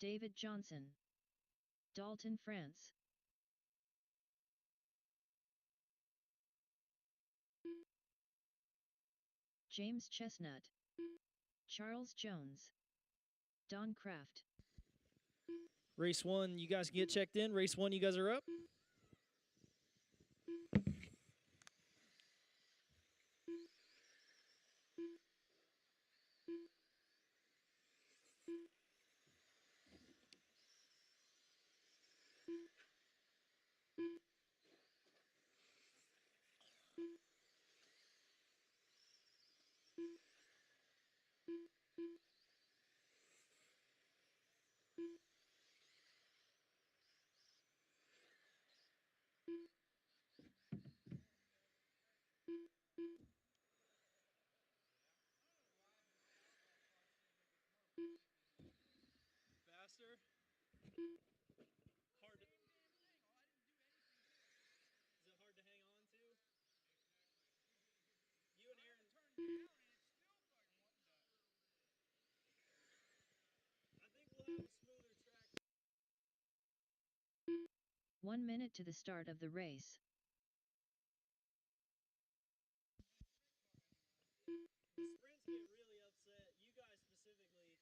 David Johnson, Dalton France, James Chestnut, Charles Jones, Don Kraft. Race 1, you guys can get checked in. Race 1, you guys are up. Faster. Hard to, is it hard to hang on to? You and Aaron. I think we'll have a smoother track. 1 minute to the start of the race. The sprints get really upset. You guys specifically.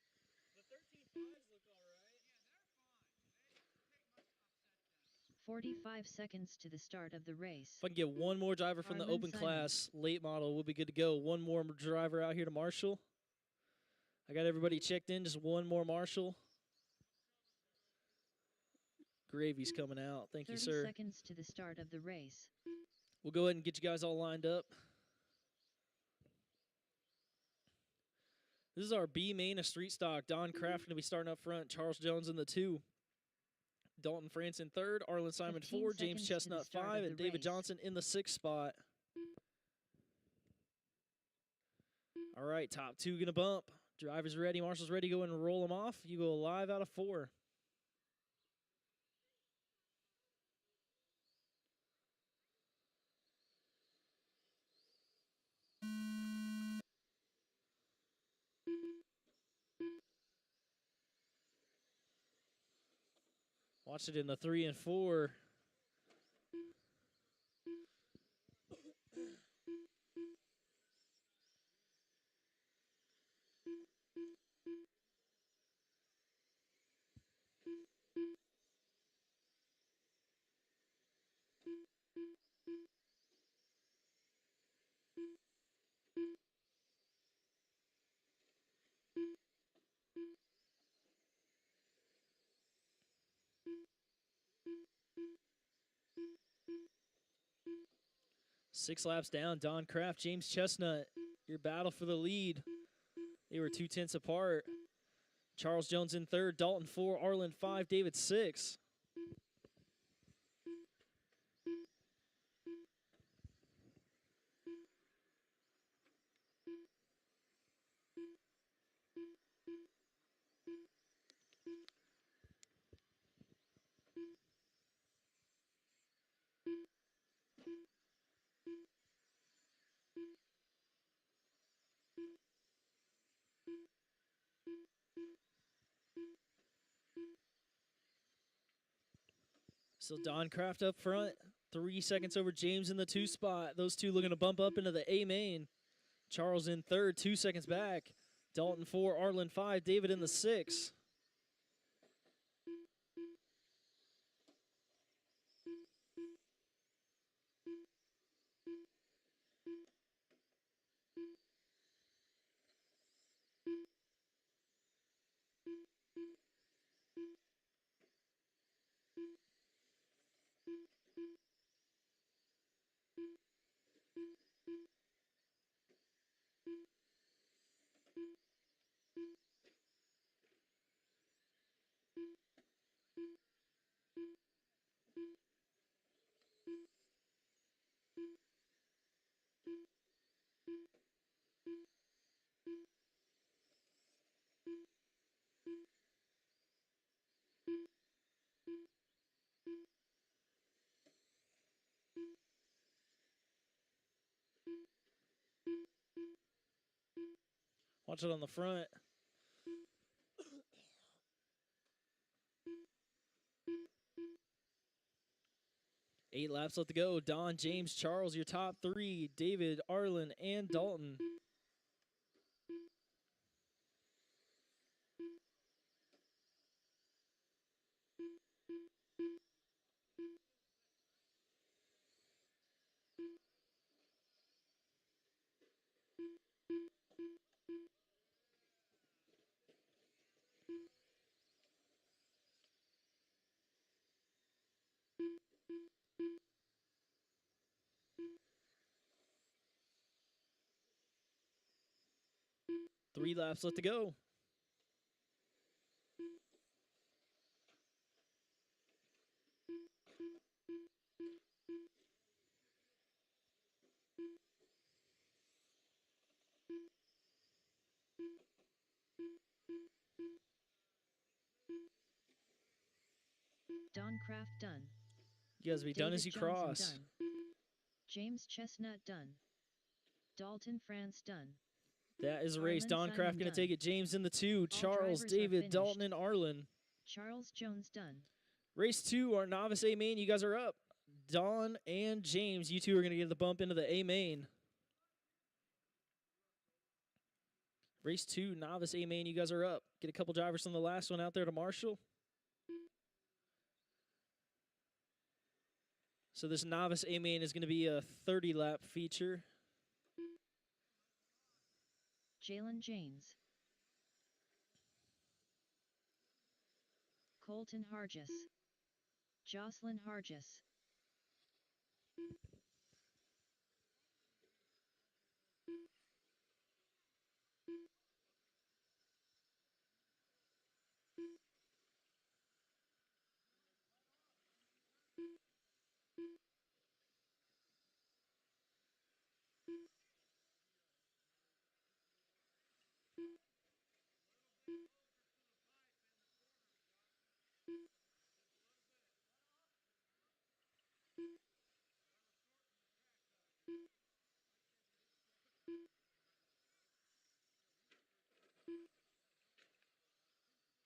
The 13.5s look all right. Yeah, they're fine. They take much upset them. 45 seconds to the start of the race. If I can get one more driver from the Harlan open Simon. class late model, we'll be good to go. One more driver out here to Marshall. I got everybody checked in. Just one more Marshall. Gravy's coming out. Thank you, 30 sir. seconds to the start of the race. We'll go ahead and get you guys all lined up. This is our B main of street stock. Don Kraft going to be starting up front. Charles Jones in the 2. Dalton France in 3rd. Arlen Simon 4. James Chestnut 5. And David Johnson in the 6th spot. All right, top 2 going to bump. Drivers ready. Marshall's ready. Go and roll them off. You go live out of 4. Watch it in the 3 and 4. Six laps down, Don Kraft, James Chestnut, your battle for the lead. They were 2/10 apart. Charles Jones in 3rd, Dalton 4, Arlen 5, David 6. So Don Kraft up front, 3 seconds over James in the 2 spot. Those two looking to bump up into the A main. Charles in 3rd, 2 seconds back. Dalton 4, Arlen 5, David in the 6. Watch it on the front. 8 laps left to go. Don, James, Charles, your top three. David, Arlen, and Dalton. Three laps left to go. Don Craft done. You guys be done as David you Johnson cross. done. James Chestnut done. Dalton France done. That is a race. Arlen Don Simon Craft going to done. take it. James in the 2. All Charles, drivers are David, Dalton, finished. and Arlen. Charles Jones done. Race 2, our novice A main. You guys are up. Don and James, you two are going to get the bump into the A main. Race 2, novice A main. You guys are up. Get a couple drivers from the last one out there to marshal. So this novice A main is going to be a 30-lap feature. Jalen James. Colton Hargis. Jocelyn Hargis.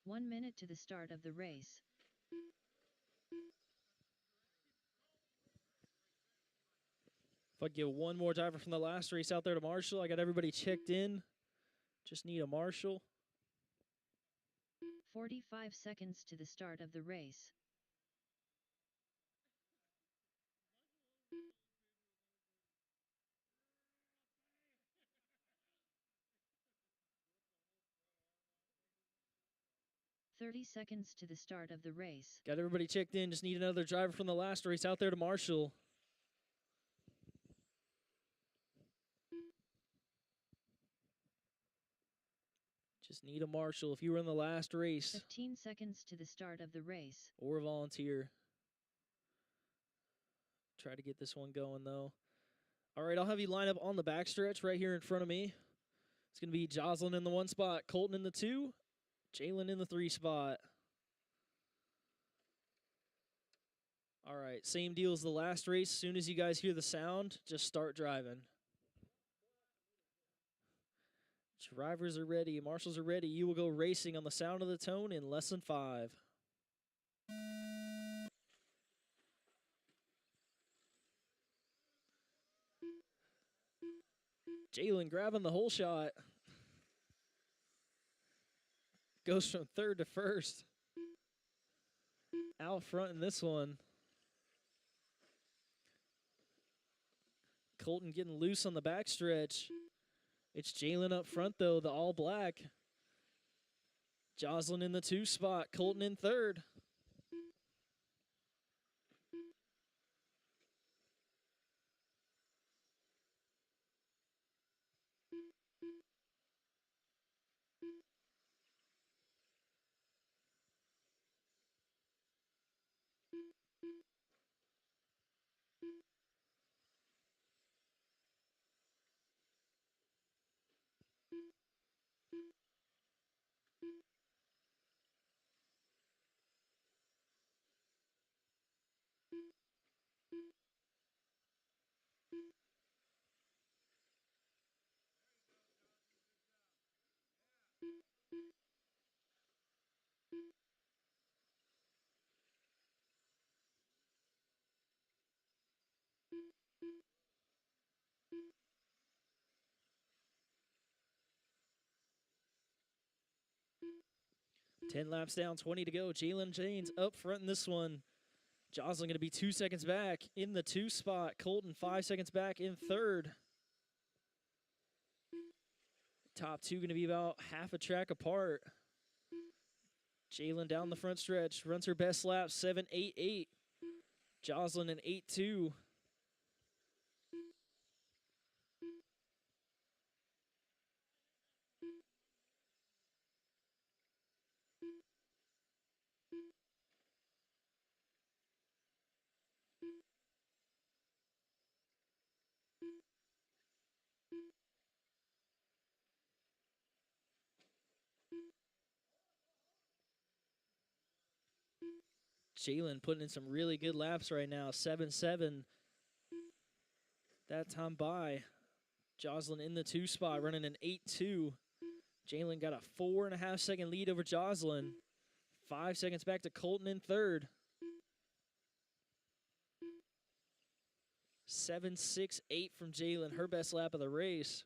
One minute to the start of the race. If I get one more driver from the last race out there to marshal, I got everybody checked in. Just need a marshal. 45 seconds to the start of the race. "30 seconds to the start of the race. Got everybody checked in. Just need another driver from the last race out there to marshal. Just need a marshal if you were in the last race 15 seconds to the start of the race. or a volunteer. Try to get this one going, though. All right, I'll have you line up on the backstretch right here in front of me. It's going to be Jocelyn in the 1 spot, Colton in the 2, Jalen in the 3 spot. All right, same deal as the last race. As soon as you guys hear the sound, just start driving. Drivers are ready. Marshals are ready. You will go racing on the sound of the tone in less than 5. Jalen grabbing the whole shot. Goes from 3rd to 1st. Out front in this one. Colton getting loose on the backstretch. It's Jalen up front, though, the all black. Jocelyn in the 2 spot. Colton in 3rd. 10 laps down, 20 to go. Jalen James up front in this one. Joslin going to be 2 seconds back in the 2 spot. Colton 5 seconds back in 3rd. Top 2 going to be about half a track apart. Jalen down the front stretch, runs her best lap, 7.88. Joslin an 8.2. Jalen putting in some really good laps right now, 7.7. That time by. Joslin in the 2 spot, running an 8.2. Jalen got a 4.5 second lead over Joslin. 5 seconds back to Colton in 3rd. 7.68 from Jalen, her best lap of the race.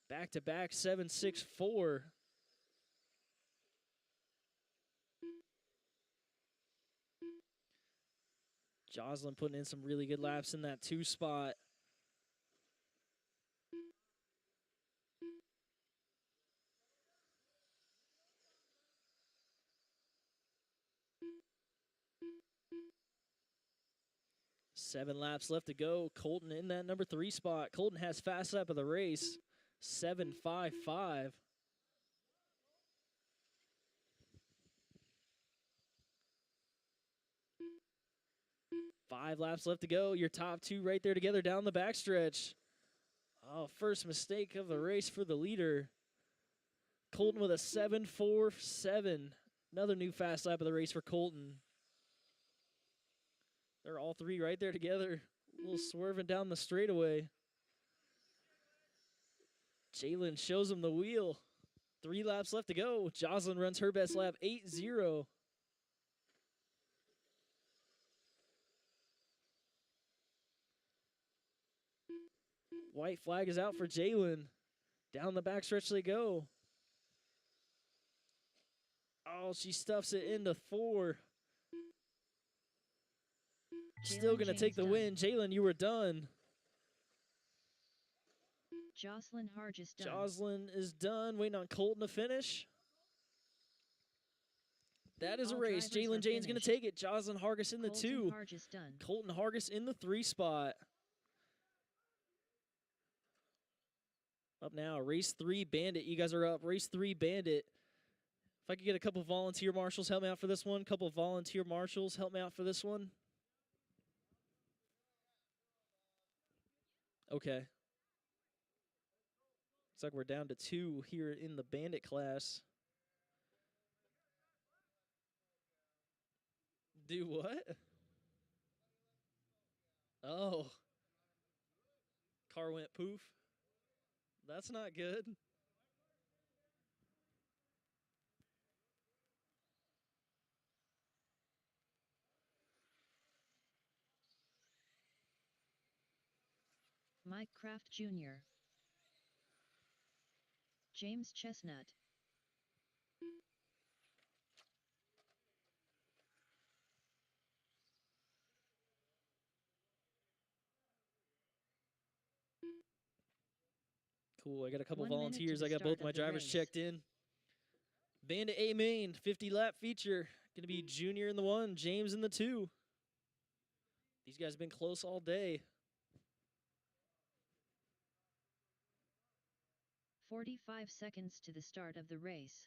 Back to back, 7.64. Joslin putting in some really good laps in that 2 spot. Seven laps left to go. Colton in that number 3 spot. Colton has fast lap of the race, 7.55. 5 laps left to go. Your top 2 right there together down the backstretch. Oh, first mistake of the race for the leader. Colton with a 7.47. Another new fast lap of the race for Colton. They're all 3 right there together. A little swerving down the straightaway. Jalen shows him the wheel. 3 laps left to go. Joslin runs her best lap, 8.0. White flag is out for Jalen. Down the backstretch they go. Oh, she stuffs it into 4. Still going to take the win. Jalen, you were done. Joslin Hargis done. Joslin is done. Waiting on Colton to finish. That is All a race. drivers Jalen are Jane's going to finished. take it. Joslin Hargis in the Colton 2. Hargis done. Colton Hargis in the 3 spot. Up now, race 3 Bandit. You guys are up. Race 3 Bandit. If I could get a couple volunteer marshals, help me out for this one. Couple volunteer marshals, help me out for this one. Okay. Looks like we're down to 2 here in the Bandit class. Do what? Oh. Car went poof. That's not good. Mike Kraft Jr. James Chestnut. Cool, I got a couple 1 minute to volunteers. the I got start both my of the drivers race. checked in. Bandit A main, 50 lap feature. Gonna be Junior in the 1, James in the 2. These guys have been close all day. 45 seconds to the start of the race.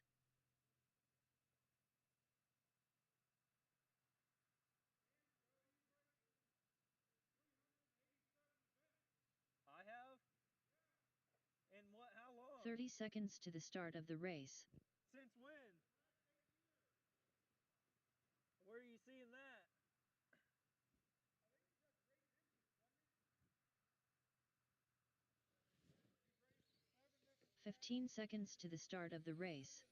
I have. And what? How long? 30 seconds to the start of the race. Since when? Where are you seeing that? 15 seconds to the start of the race.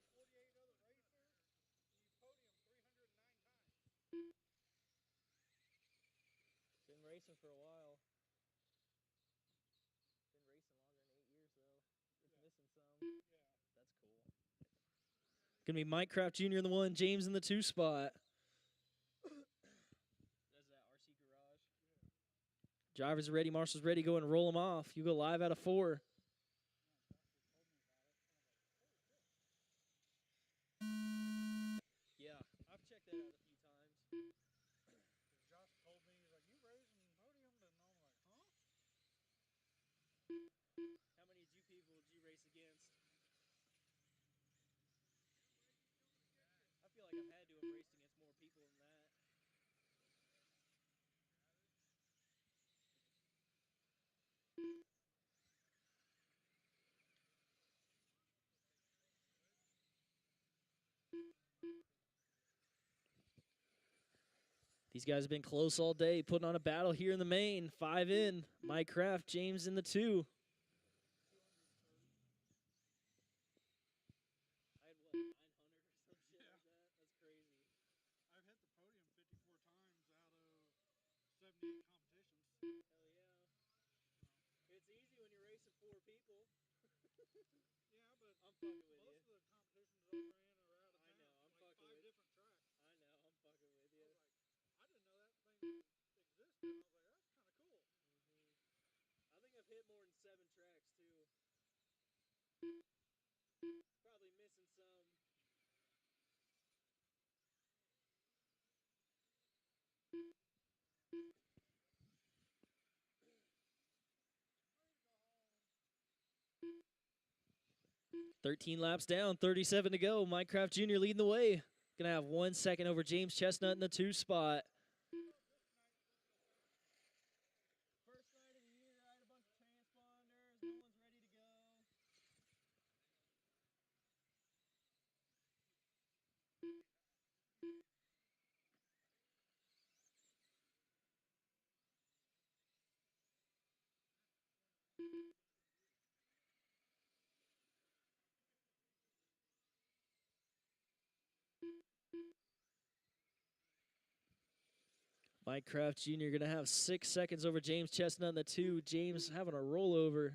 Been racing missing for a while. Been racing longer than 8 years though. It's missing some. Yeah. That's cool. Gonna be Mike Kraft Jr. in the 1, James in the 2 spot. That's that RC garage. Drivers ready, marshals ready. Go and roll them off. You go live out of 4. Yeah, I've checked that out a few times. Josh told me, he's like, you racing podium? And I'm like, huh? How many people did you race against? I feel like I've had to have raced against more people than that. These guys have been close all day, putting on a battle here in the main. 5 in. Mike Kraft, James in the 2. I had what, 900 or some shit like that? That's crazy. I've hit the podium 54 times out of 78 competitions. Hell yeah. It's easy when you're racing 4 people. Yeah, but I'm fucking with you. most of the competitions I ran are out of I town. know, I'm like fucking 5 with different tracks. I know, I'm fucking with I you. was like, I didn't know that thing existed. I was like, that's kind of cool. I think I've hit more than 7 tracks too. Probably missing some. "13 laps down, 37 to go. Mike Kraft Jr. leading the way. Gonna have 1 second over James Chestnut in the 2 spot. First night of the year, I had a bunch of transponders. No one's ready to go. Mike Kraft Jr. gonna have 6 seconds over James Chestnut in the 2. James having a rollover.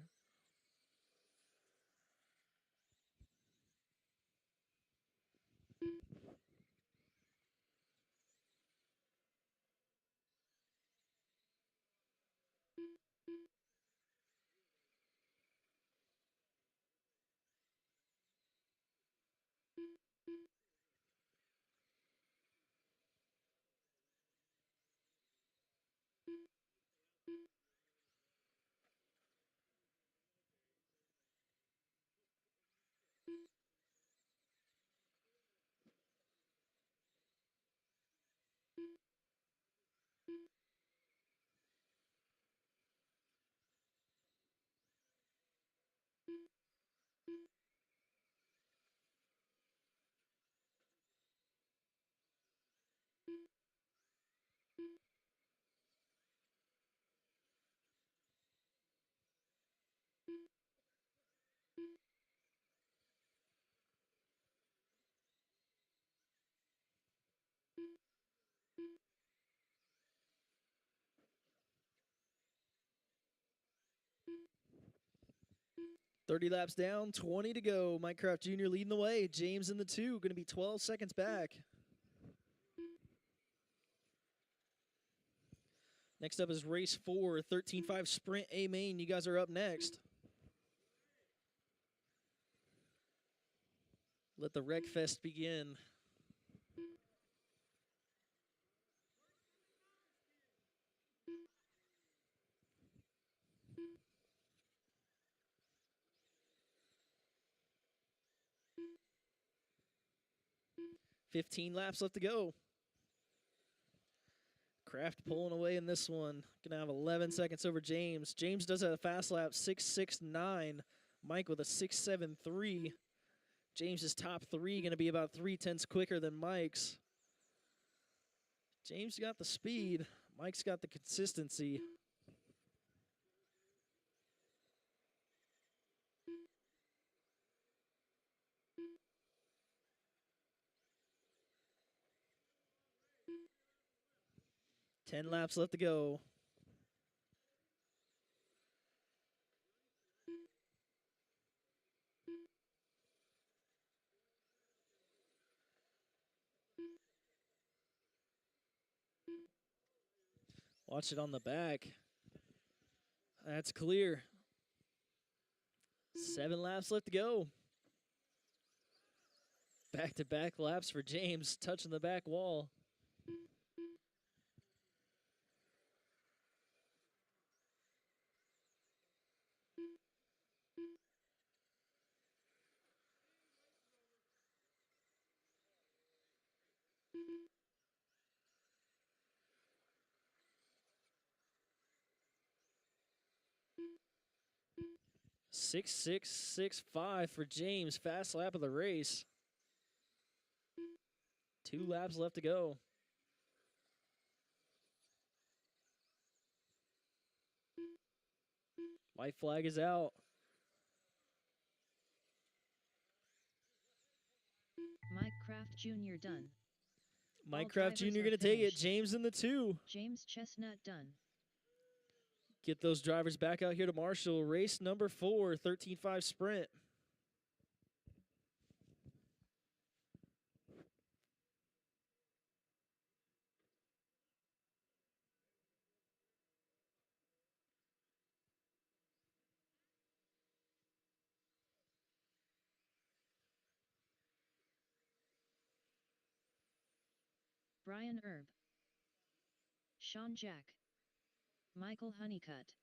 "30 laps down, 20 to go. Mike Kraft Jr. leading the way. James in the 2, gonna be 12 seconds back. Next up is race 4, 13.5 Sprint A Main. You guys are up next. Let the Wreck Fest begin. "15 laps left to go. Kraft pulling away in this one. Gonna have 11 seconds over James. James does have a fast lap, 6.69. Mike with a 6.73. James's top 3 gonna be about 0.3 quicker than Mike's. James got the speed. Mike's got the consistency. "10 laps left to go. Watch it on the back. That's clear. 7 laps left to go. Back-to-back laps for James, touching the back wall. Six, 6.65 for James. Fast lap of the race. 2 laps left to go. White flag is out. Mike Kraft Jr. done. Mike All Kraft Jr. drivers are going to take it. finished. James in the 2. James Chestnut done. Get those drivers back out here to Marshall. Race number 4, 13.5 sprint. Brian Erb. Sean Jack. Michael Honeycutt.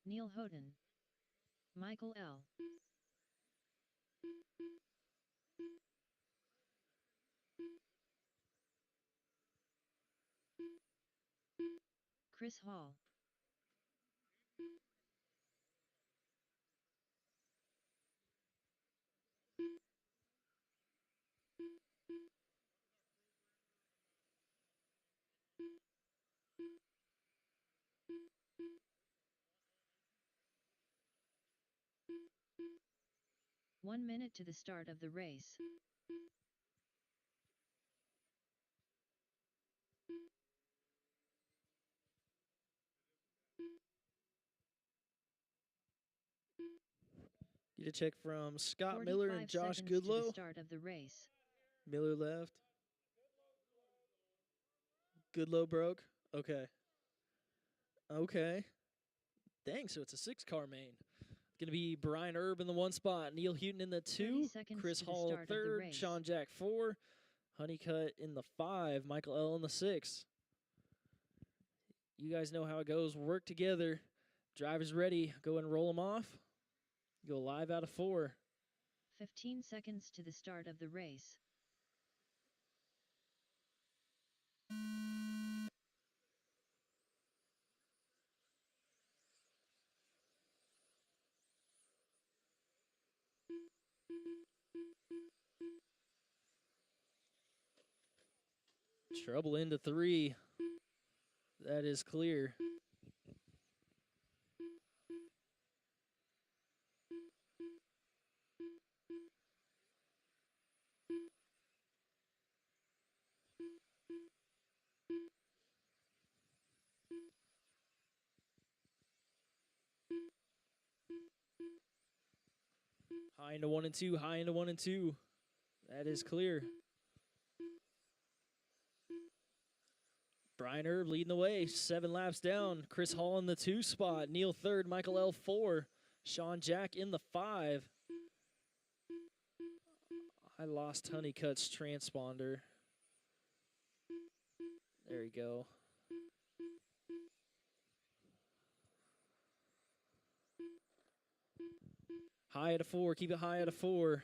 Neil Houghton. Michael L. Chris Hall. One minute to the start of the race. Get a check from Scott 45 Miller and Josh seconds to the Goodlow. start of the race. Miller left. Goodlow broke. Okay. Okay. Dang, so it's a 6-car main. Going to be Brian Erb in the 1 spot, Neil Houghton in the 2, 30 seconds Chris to the Hall start of the 3rd, race. Sean Jack 4, Honeycutt in the 5, Michael L in the 6. You guys know how it goes. Work together. Drivers ready. Go and roll them off. Go live out of 4. 15 seconds to the start of the race. Trouble into 3. That is clear. High into 1 and 2, high into 1 and 2. That is clear. Brian Erb leading the way, 7 laps down. Chris Hall in the 2 spot, Neil 3rd, Michael L 4, Sean Jack in the 5. I lost Honeycutt's transponder. There we go. High at a 4, keep it high at a 4.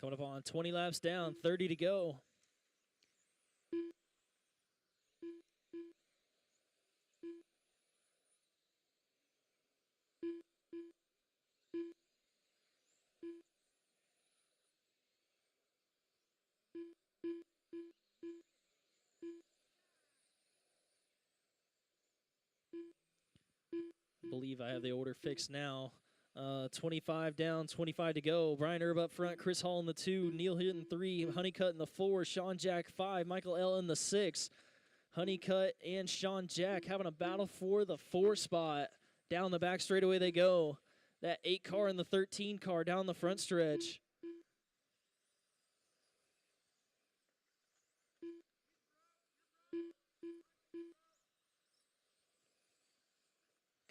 Coming up on 20 laps down, 30 to go. Believe I have the order fixed now. 25 down, 25 to go. Brian Erb up front, Chris Hall in the 2, Neil Hinton 3, Honeycutt in the 4, Sean Jack 5, Michael L in the 6. Honeycutt and Sean Jack having a battle for the 4 spot. Down the back straightaway they go. That 8 car and the 13 car down the front stretch.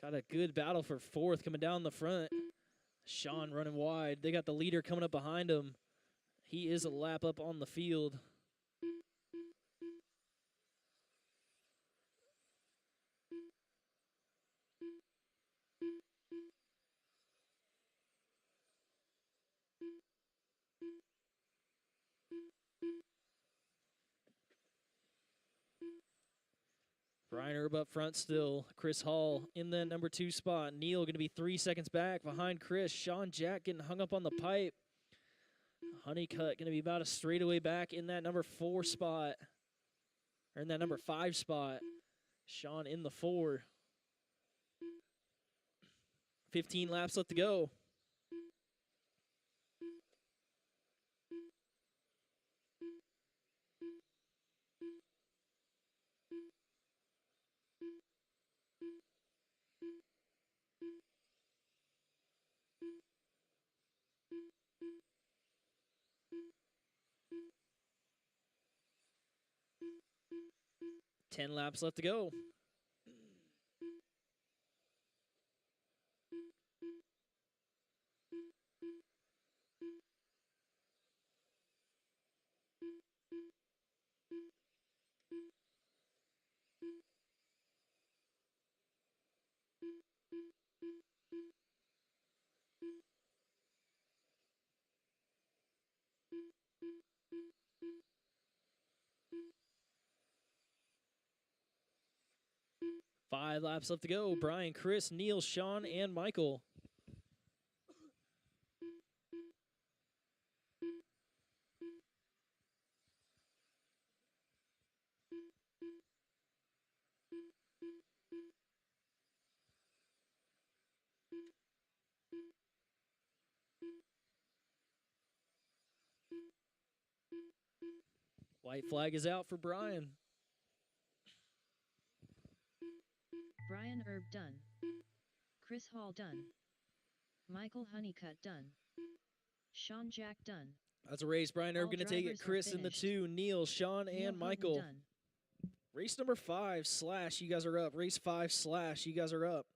Got a good battle for 4th coming down the front. Sean running wide. They got the leader coming up behind him. He is a lap up on the field. Brian Erb up front still. Chris Hall in the number 2 spot. Neil going to be 3 seconds back behind Chris. Sean Jack getting hung up on the pipe. Honeycutt going to be about a straightaway back in that number 4 spot. Or in that number 5 spot. Sean in the 4. 15 laps left to go. Ten laps left to go. Five laps left to go. Brian, Chris, Neil, Sean, and Michael. White flag is out for Brian. Brian Erb done. Chris Hall done. Michael Honeycutt done. Sean Jack done. That's a race. Brian Erb All going to take it. drivers are Chris in the finished. 2, Neil, Sean, Neil and Hilton Michael. done. Race number 5, Slash, you guys are up. Race 5, Slash, you guys are up.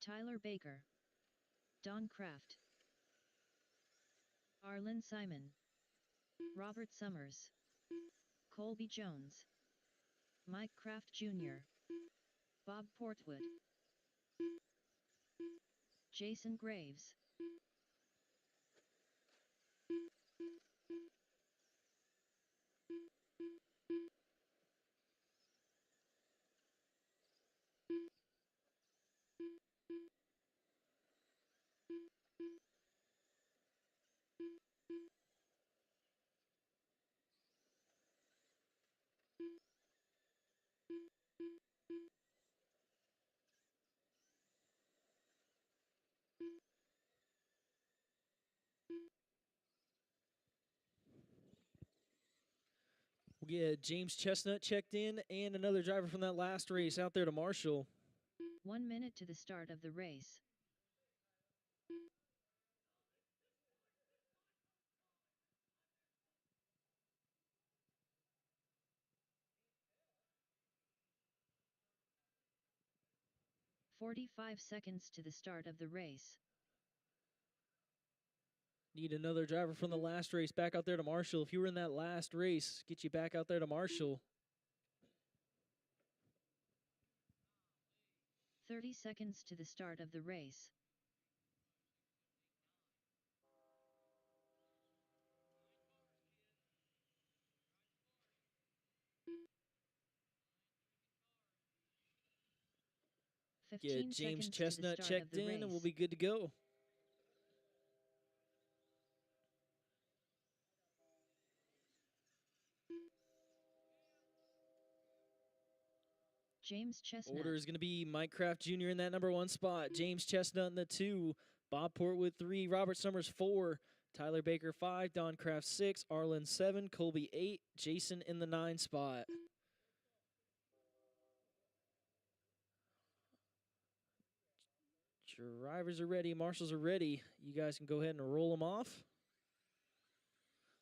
Tyler Baker. Don Kraft. Arlen Simon. Robert Summers. Colby Jones. Mike Kraft Jr. Bob Portwood. Jason Graves. We'll get James Chestnut checked in and another driver from that last race out there to Marshall. 1 minute to the start of the race. 45 seconds to the start of the race. Need another driver from the last race back out there to Marshall. If you were in that last race, get you back out there to Marshall. 30 seconds to the start of the race. Get 15 James seconds to the Chestnut start checked of the in, race. and we'll be good to go. James Chestnut. Order is going to be Mike Kraft Jr. in that number 1 spot. James Chestnut in the 2. Bob Portwood 3. Robert Summers 4. Tyler Baker 5. Don Kraft 6. Arlen 7. Colby 8. Jason in the 9 spot. Drivers are ready. Marshals are ready. You guys can go ahead and roll them off.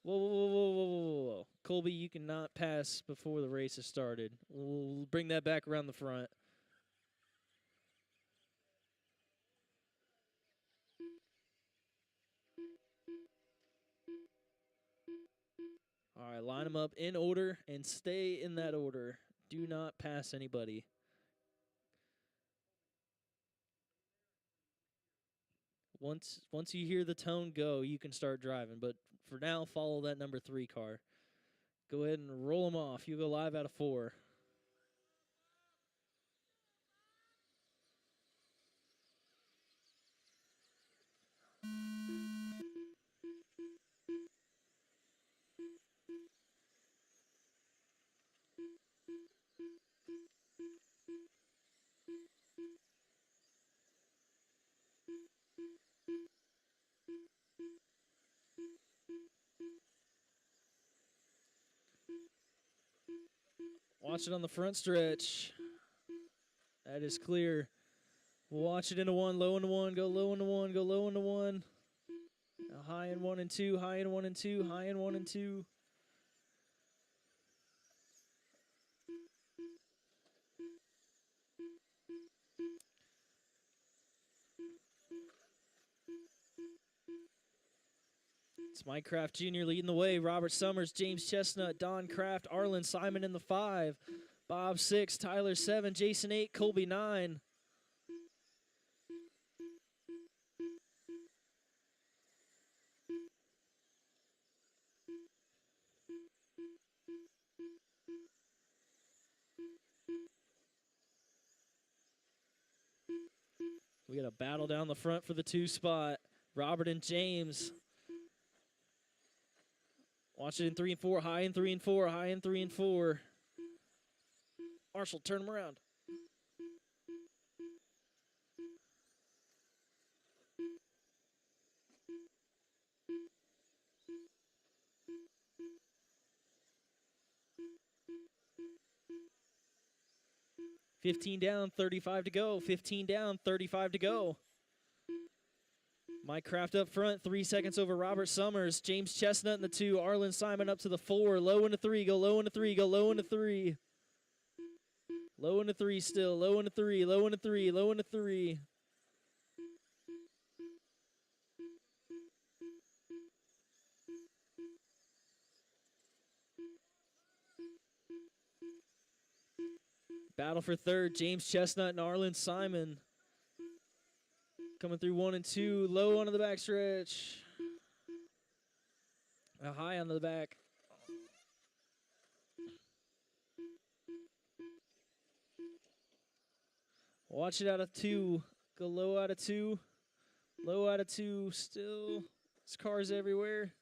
Whoa, whoa, whoa, whoa, whoa, whoa, whoa. Colby, you cannot pass before the race has started. We'll bring that back around the front. All right, line them up in order and stay in that order. Do not pass anybody. Once you hear the tone go, you can start driving. But for now, follow that number 3 car. Go ahead and roll them off. You go live out of 4. Watch it on the front stretch. That is clear. Watch it into 1, low into 1, go low into 1, go low into 1. Now high in 1 and 2, high in 1 and 2, high in 1 and 2. It's Mike Kraft Jr. leading the way. Robert Summers, James Chestnut, Don Kraft, Arlen Simon in the 5. Bob 6, Tyler 7, Jason 8, Colby 9. We got a battle down the front for the 2 spot. Robert and James. Watch it in 3 and 4, high in 3 and 4, high in 3 and 4. Marshall, turn him around. $15 down, 35 to go. 15 down, 35 to go. Mike Kraft up front, 3 seconds over Robert Summers. James Chestnut in the 2. Arlen Simon up to the 4. Low into 3, go low into 3, go low into 3. Low into 3 still, low into 3, low into 3, low into 3. Battle for third, James Chestnut and Arlen Simon. Coming through 1 and 2, low onto the backstretch. A high onto the back. Watch it out of 2. Go low out of 2. Low out of 2 still. There's cars everywhere.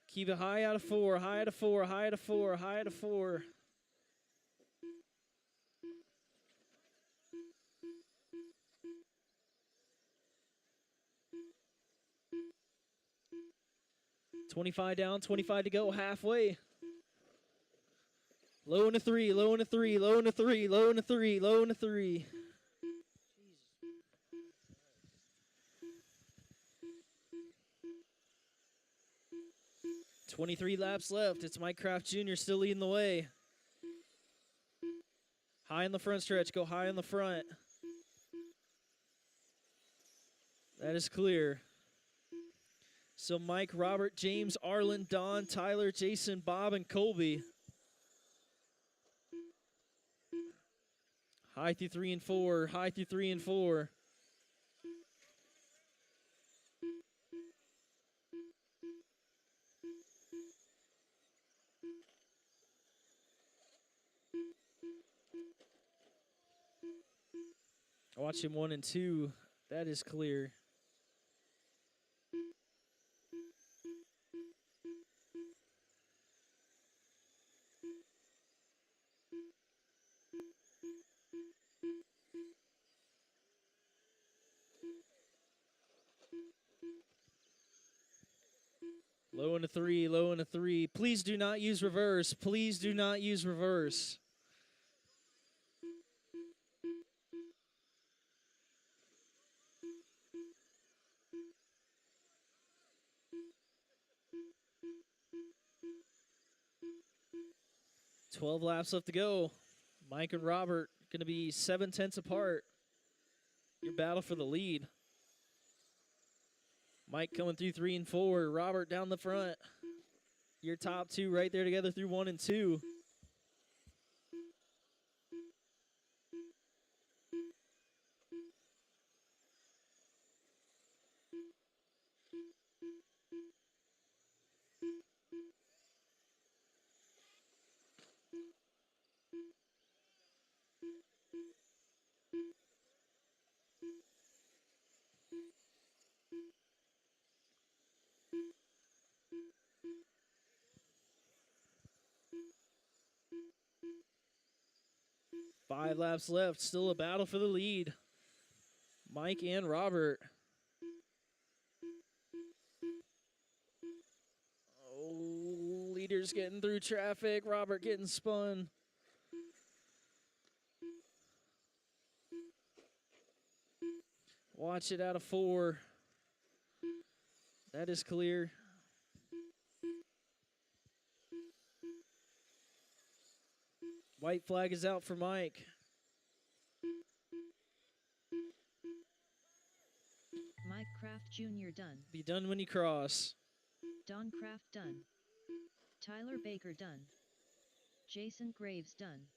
Keep it high out of 4, high out of 4, high out of 4, high out of 4. $25 down, 25 to go, halfway. Low into 3, low into 3, low into 3, low into 3, low into 3. 23 laps left. It's Mike Kraft Jr. still leading the way. High in the front stretch. Go high in the front. That is clear. So Mike, Robert, James, Arlen, Don, Tyler, Jason, Bob, and Colby. High through 3 and 4. High through 3 and 4. Watch him 1 and 2. That is clear. Low and a 3, low and a 3. Please do not use reverse. Please do not use reverse. "12 laps left to go. Mike and Robert going to be 7/10 apart. Your battle for the lead. Mike coming through 3 and 4. Robert down the front. Your top two right there together through 1 and 2. Five laps left. Still a battle for the lead. Mike and Robert. Oh, leader's getting through traffic. Robert getting spun. Watch it out of 4. That is clear. White flag is out for Mike. Mike Kraft Jr. done. Be done when you cross. Don Kraft done. Tyler Baker done. Jason Graves done.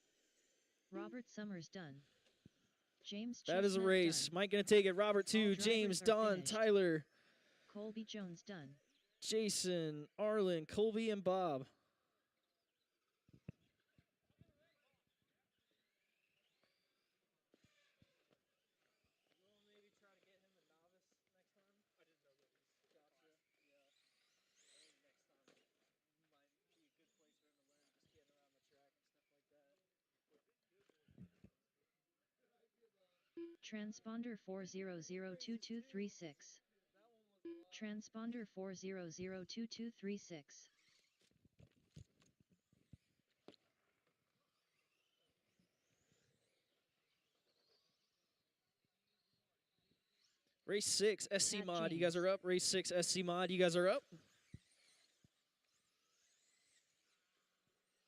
Robert Summers done. James That is a Chestnut race. done. Mike going to take it. Robert 2, drivers James, are Don, finished. Tyler, Colby Jones done. Jason, Arlen, Colby, and Bob. Transponder 4002236. Transponder 4002236. Race 6, SC Pat Mod, you guys James. are up. Race 6, SC Mod, you guys are up.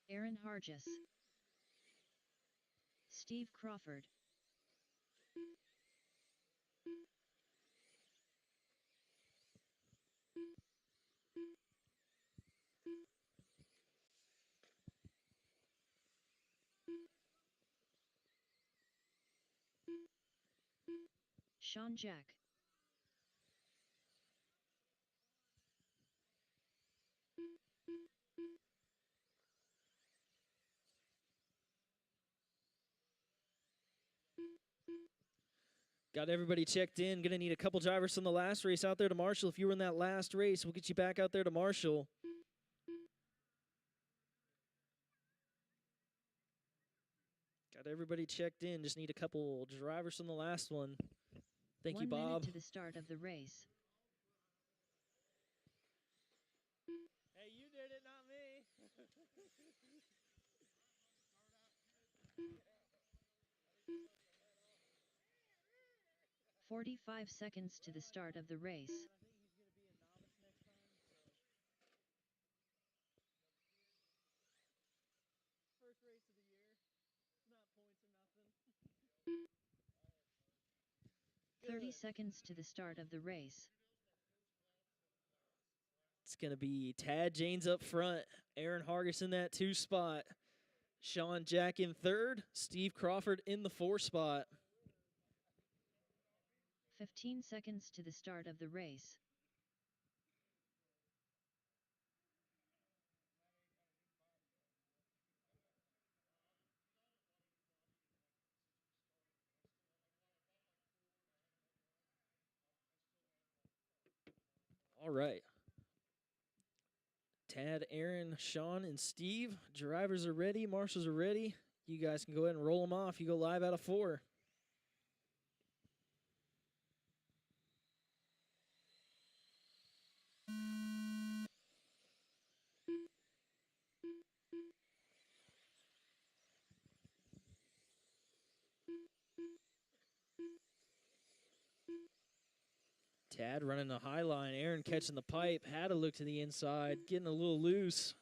Aaron Hargis. Steve Crawford. Sean Jack. Got everybody checked in. Going to need a couple drivers from the last race out there to Marshall. If you were in that last race, we'll get you back out there to Marshall. Got everybody checked in. Just need a couple drivers from the last one. Thank you, 1 minute Bob. to the start of the race. Hey, you did it, not me. 45 seconds to the start of the race. First race of the year. Not points or nothing. 30 seconds to the start of the race. It's going to be Tad Janes up front, Aaron Hargis in that 2 spot, Sean Jack in 3rd, Steve Crawford in the 4 spot. 15 seconds to the start of the race. All right. Tad, Aaron, Sean, and Steve. Drivers are ready. Marshals are ready. You guys can go ahead and roll them off. You go live out of 4. Tad running the high line. Aaron catching the pipe. Had to look to the inside. Getting a little loose.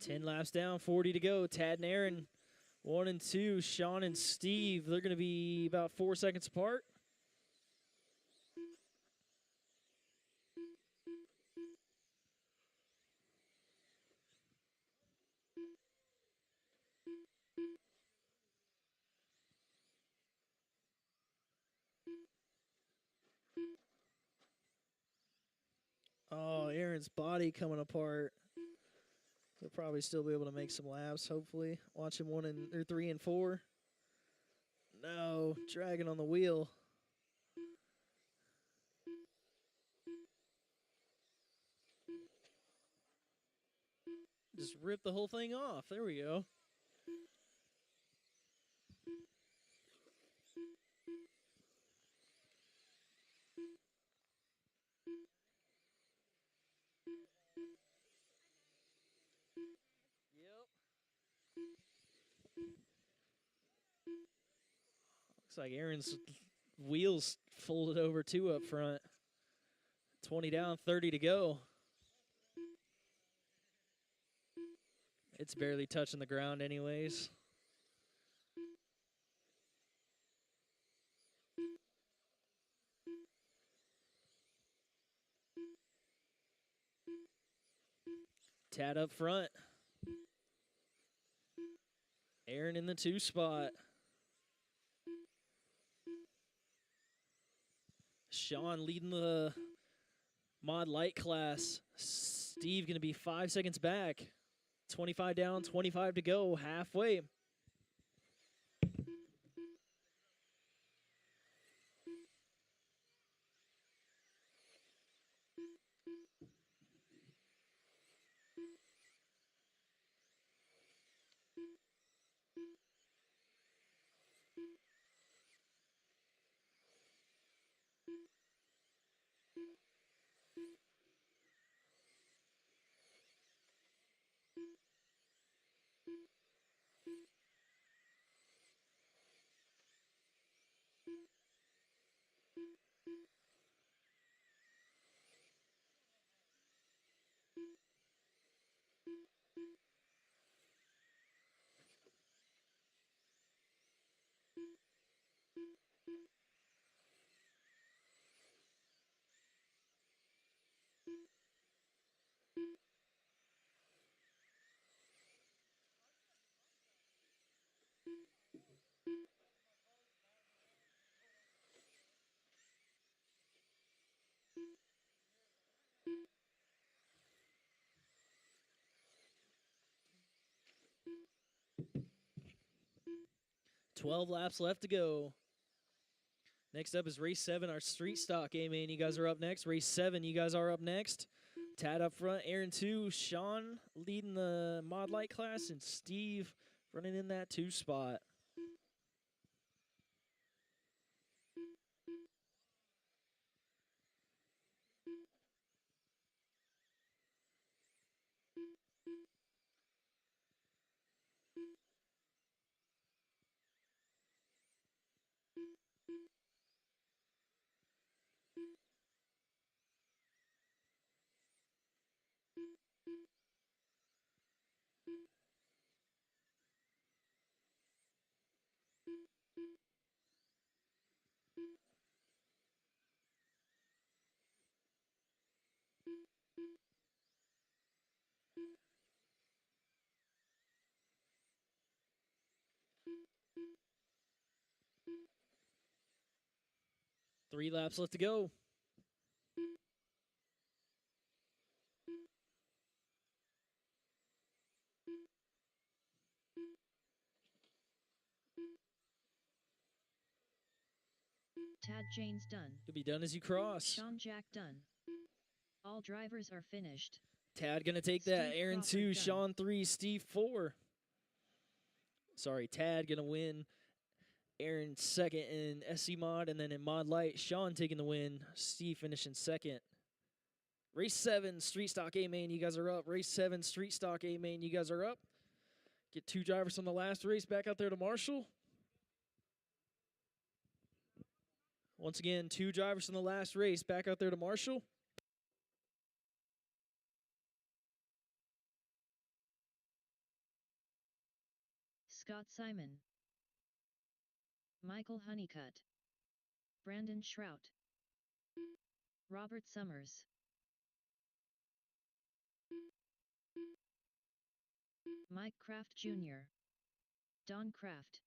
Ten laps down, 40 to go. Tad and Aaron, 1 and 2. Sean and Steve, they're going to be about 4 seconds apart. Oh, Aaron's body coming apart. He'll probably still be able to make some laps, hopefully. Watch him 3 and 4. No, dragging on the wheel. Just rip the whole thing off. There we go. Looks like Aaron's wheels folded over 2 up front. 20 down, 30 to go. It's barely touching the ground anyways. Tad up front. Aaron in the 2 spot. Sean leading the mod light class. Steve going to be 5 seconds back. 25 down, 25 to go, halfway. $12 laps left to go. Next up is race 7, our street stock A-main. You guys are up next. Race 7, you guys are up next. Tad up front, Aaron 2, Sean leading the Mod Light class, and Steve running in that 2 spot. Three laps left to go. Tad Janes done. You'll be done as you cross. Sean Jack done. All drivers are finished. Tad gonna take that. Steve Aaron Crawford 2, done. Sean 3, Steve 4. Sorry, Tad gonna win. Aaron second in SC Mod, and then in Mod Light, Sean taking the win. Steve finishing second. Race 7, Street Stock A Main, you guys are up. Race 7, Street Stock A Main, you guys are up. Get 2 drivers from the last race back out there to Marshall. Once again, 2 drivers from the last race back out there to Marshall. Scott Simon. Michael Honeycutt. Brandon Shrout. Robert Summers. Mike Kraft Jr. Don Kraft.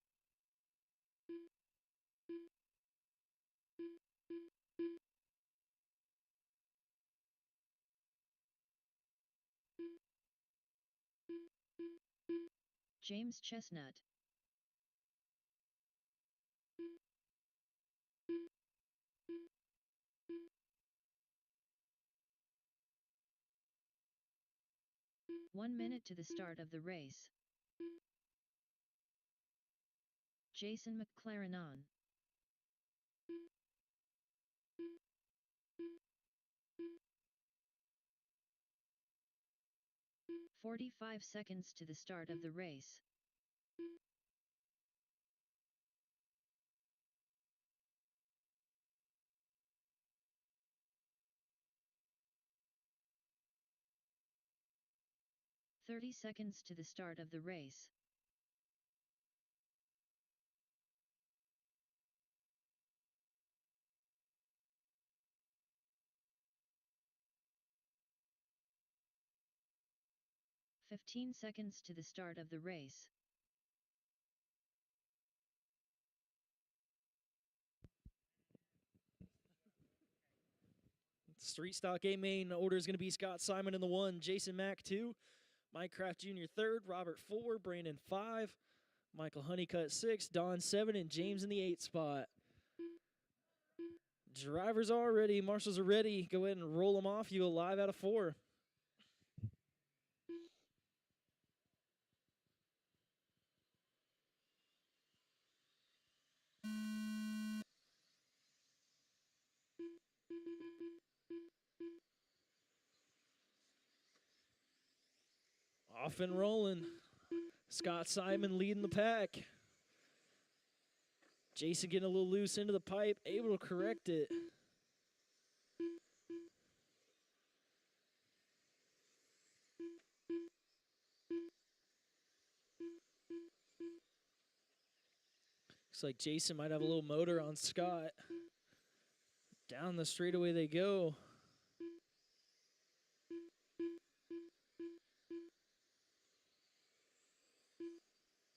James Chestnut. One minute to the start of the race. Jason McLaren on. "45 seconds to the start of the race. "30 seconds to the start of the race. "15 seconds to the start of the race. Street Stock A Main order is going to be Scott Simon in the 1, Jason Mack 2, Mike Kraft Jr. 3rd, Robert 4, Brandon 5, Michael Honeycutt 6, Don 7, and James in the 8 spot. Drivers are ready. Marshals are ready. Go ahead and roll them off. You go live out of 4. Off and rolling. Scott Simon leading the pack. Jason getting a little loose into the pipe, able to correct it. Looks like Jason might have a little motor on Scott. Down the straightaway they go.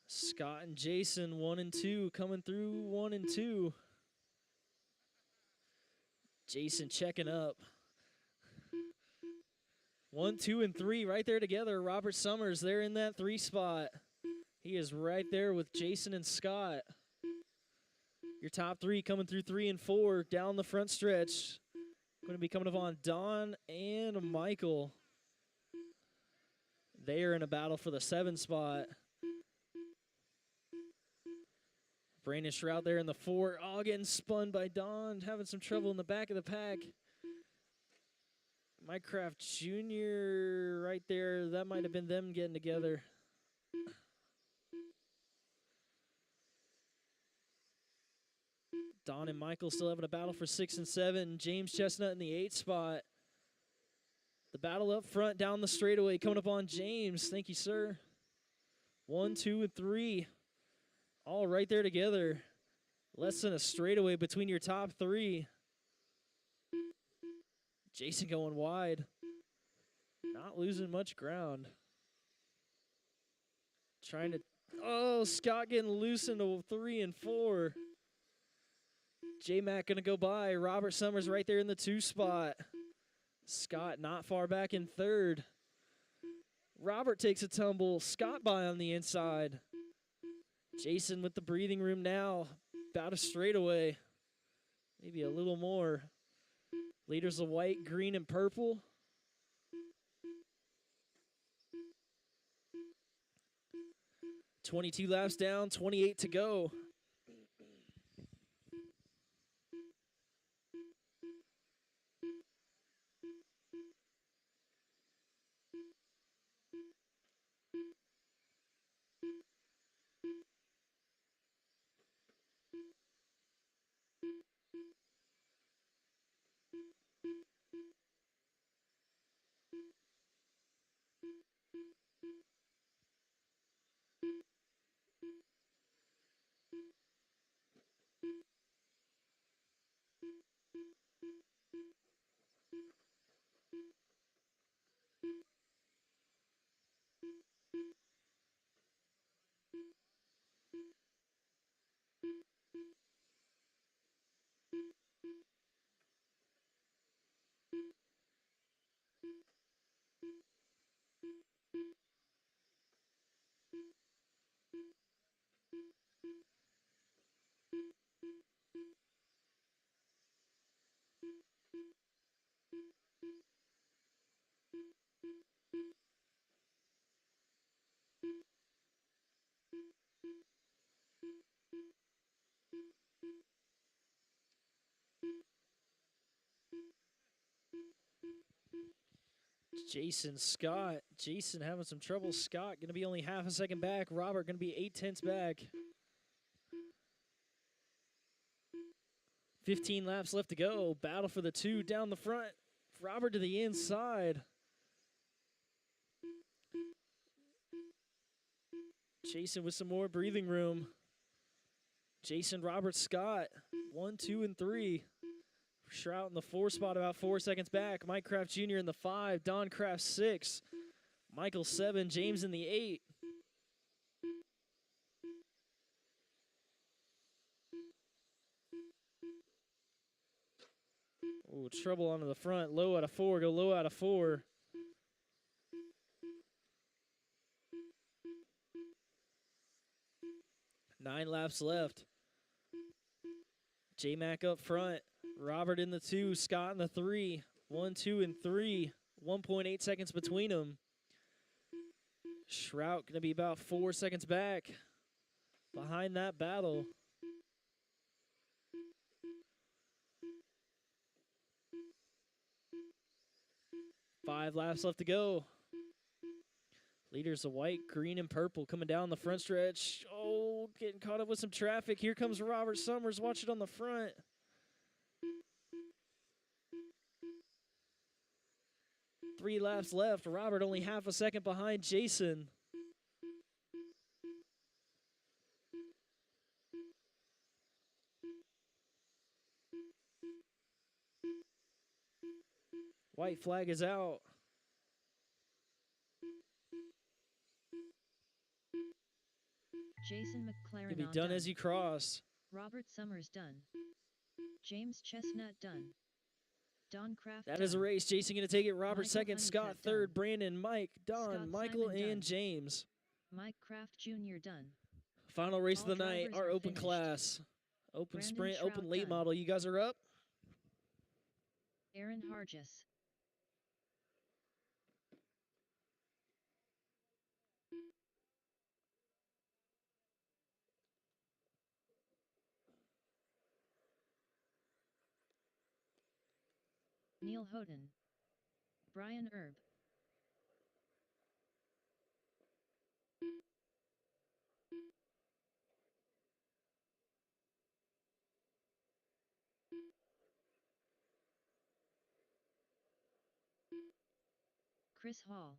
Scott and Jason, 1 and 2, coming through 1 and 2. Jason checking up. 1, 2, and 3 right there together. Robert Summers, they're in that 3 spot. He is right there with Jason and Scott. Your top 3 coming through 3 and 4 down the front stretch. Going to be coming up on Don and Michael. They are in a battle for the 7 spot. Brandon Shroud there in the 4. Oh, getting spun by Don. Having some trouble in the back of the pack. Minecraft Jr. right there. That might have been them getting together. Don and Michael still having a battle for 6 and 7. James Chestnut in the 8 spot. The battle up front down the straightaway coming up on James. Thank you, sir. 1, 2, and 3. All right there together. Less than a straightaway between your top 3. Jason going wide. Not losing much ground. Trying to... Oh, Scott getting loose into 3 and 4. J-Mac going to go by. Robert Summers right there in the 2 spot. Scott not far back in 3rd. Robert takes a tumble. Scott by on the inside. Jason with the breathing room now. About a straightaway. Maybe a little more. Leaders of white, green, and purple. .22 laps down, 28 to go. Jason, Scott. Jason having some trouble. Scott going to be only half a second back. Robert going to be 8/10 back. 15 laps left to go. Battle for the 2 down the front. Robert to the inside. Jason with some more breathing room. Jason, Robert, Scott. 1, 2, and 3. Shroud in the 4 spot, about 4 seconds back. Mike Kraft Jr. in the 5. Don Kraft 6. Michael 7. James in the 8. Oh, trouble onto the front. Low out of 4. Go low out of 4. Nine laps left. J-Mac up front. Robert in the 2. Scott in the 3. 1, 2, and 3. 1.8 seconds between them. Shroud going to be about 4 seconds back behind that battle. Five laps left to go. Leaders of white, green, and purple coming down the front stretch. Oh, getting caught up with some traffic. Here comes Robert Summers. Watch it on the front. Three laps left. Robert only half a second behind Jason. White flag is out. Jason McLaren You'll be on done as you cross. Robert Summers done. James Chestnut done. Don Kraft That done. is a race. Jason going to take it. Robert Michael second. Scott Honeycutt third. done. Brandon, Mike, Don, Scott Michael, Simon and done. James. Mike Kraft Jr. done. Final race All of the night. drivers Our are open finished. class. Open Brandon sprint, open Shroud late done. model. You guys are up. Aaron Hargis. Neil Houghton. Brian Erb. Chris Hall.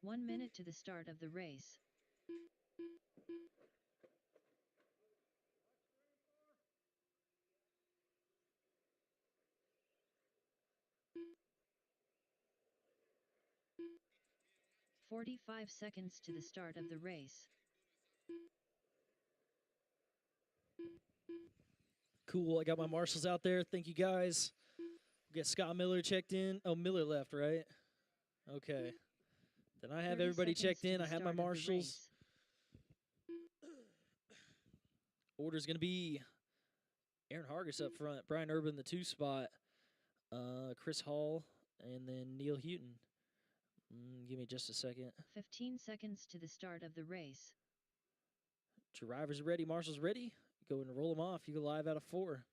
One minute to the start of the race. "45 seconds to the start of the race." Cool. I got my marshals out there. Thank you guys. Get Scott Miller checked in. Oh, Miller left, right? Okay. Then I have 30 everybody seconds checked to in. the I have my start of the marshals. race. Order's going to be Aaron Hargis up front, Brian Urban the 2 spot, Chris Hall, and then Neil Houghton. Give me just a second. 15 seconds to the start of the race. Drivers ready, marshals ready. Go and roll them off. You go live out of 4.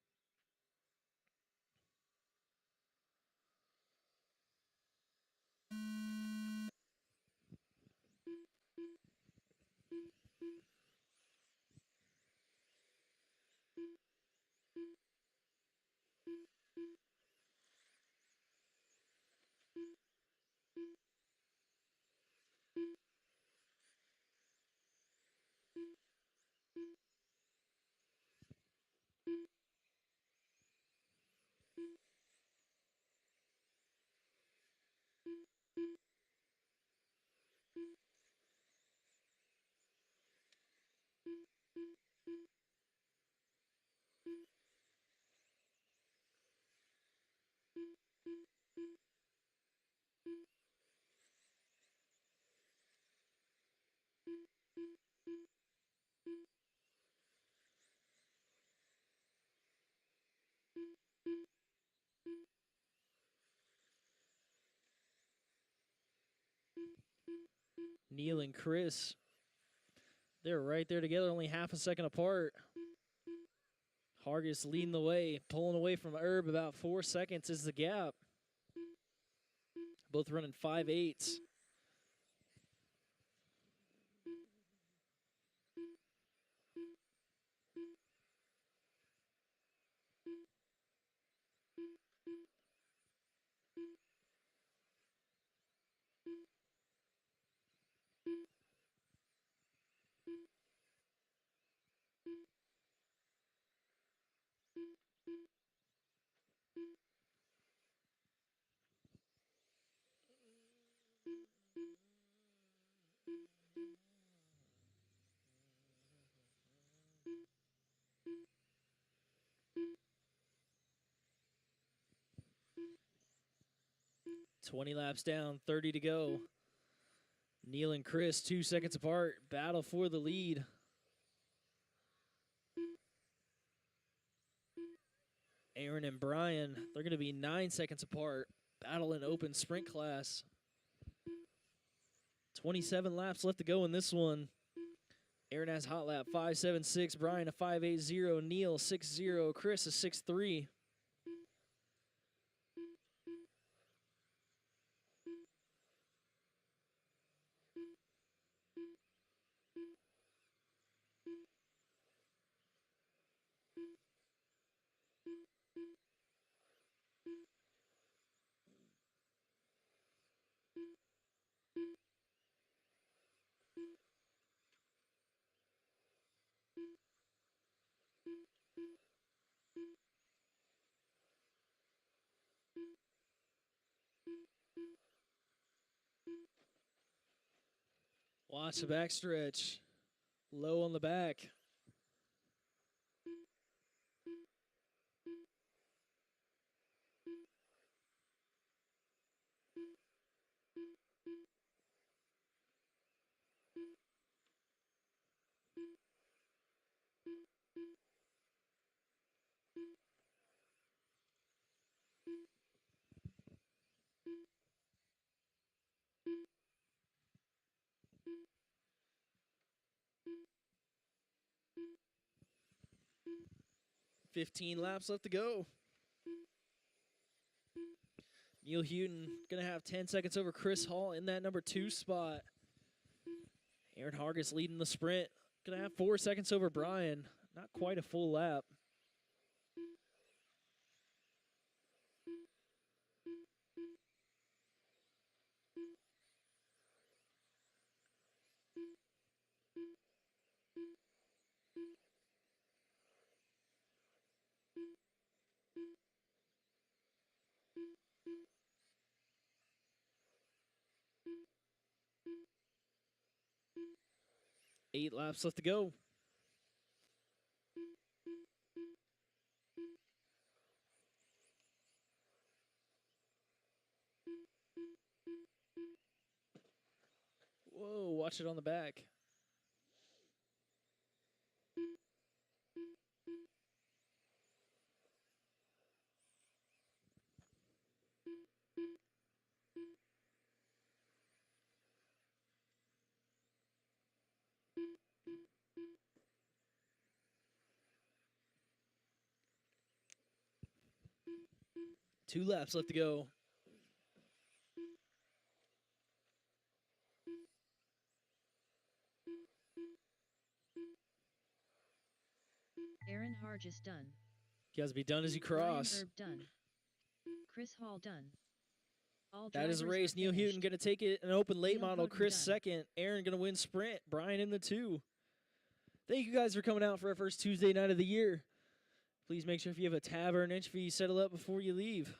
Neil and Chris, they're right there together, only half a second apart. Hargis leading the way, pulling away from Herb. About 4 seconds is the gap. Both running 5.8s. "20 laps down, 30 to go. Neil and Chris, 2 seconds apart. Battle for the lead. Aaron and Brian, they're going to be 9 seconds apart. Battle in open sprint class. 27 laps left to go in this one. Aaron has hot lap 5.76. Brian a 5.80. Neil 6.0. Chris a 6.3. Watch the backstretch. Low on the back. Fifteen laps left to go. Neil Houghton going to have 10 seconds over Chris Hall in that number 2 spot. Aaron Hargis leading the sprint. Going to have 4 seconds over Brian. Not quite a full lap. Eight laps left to go. Whoa, watch it on the back. Two laps left to go. Aaron Hargis done. He has to be done as you Brian cross. Erb done. Chris Hall done. All That is a drivers were race. Neil Houghton finished. going to take it an open late Neil model. Houghton Chris done. second. Aaron going to win sprint. Brian in the 2. Thank you guys for coming out for our first Tuesday night of the year. Please make sure if you have a tab or an entry fee, settle up before you leave.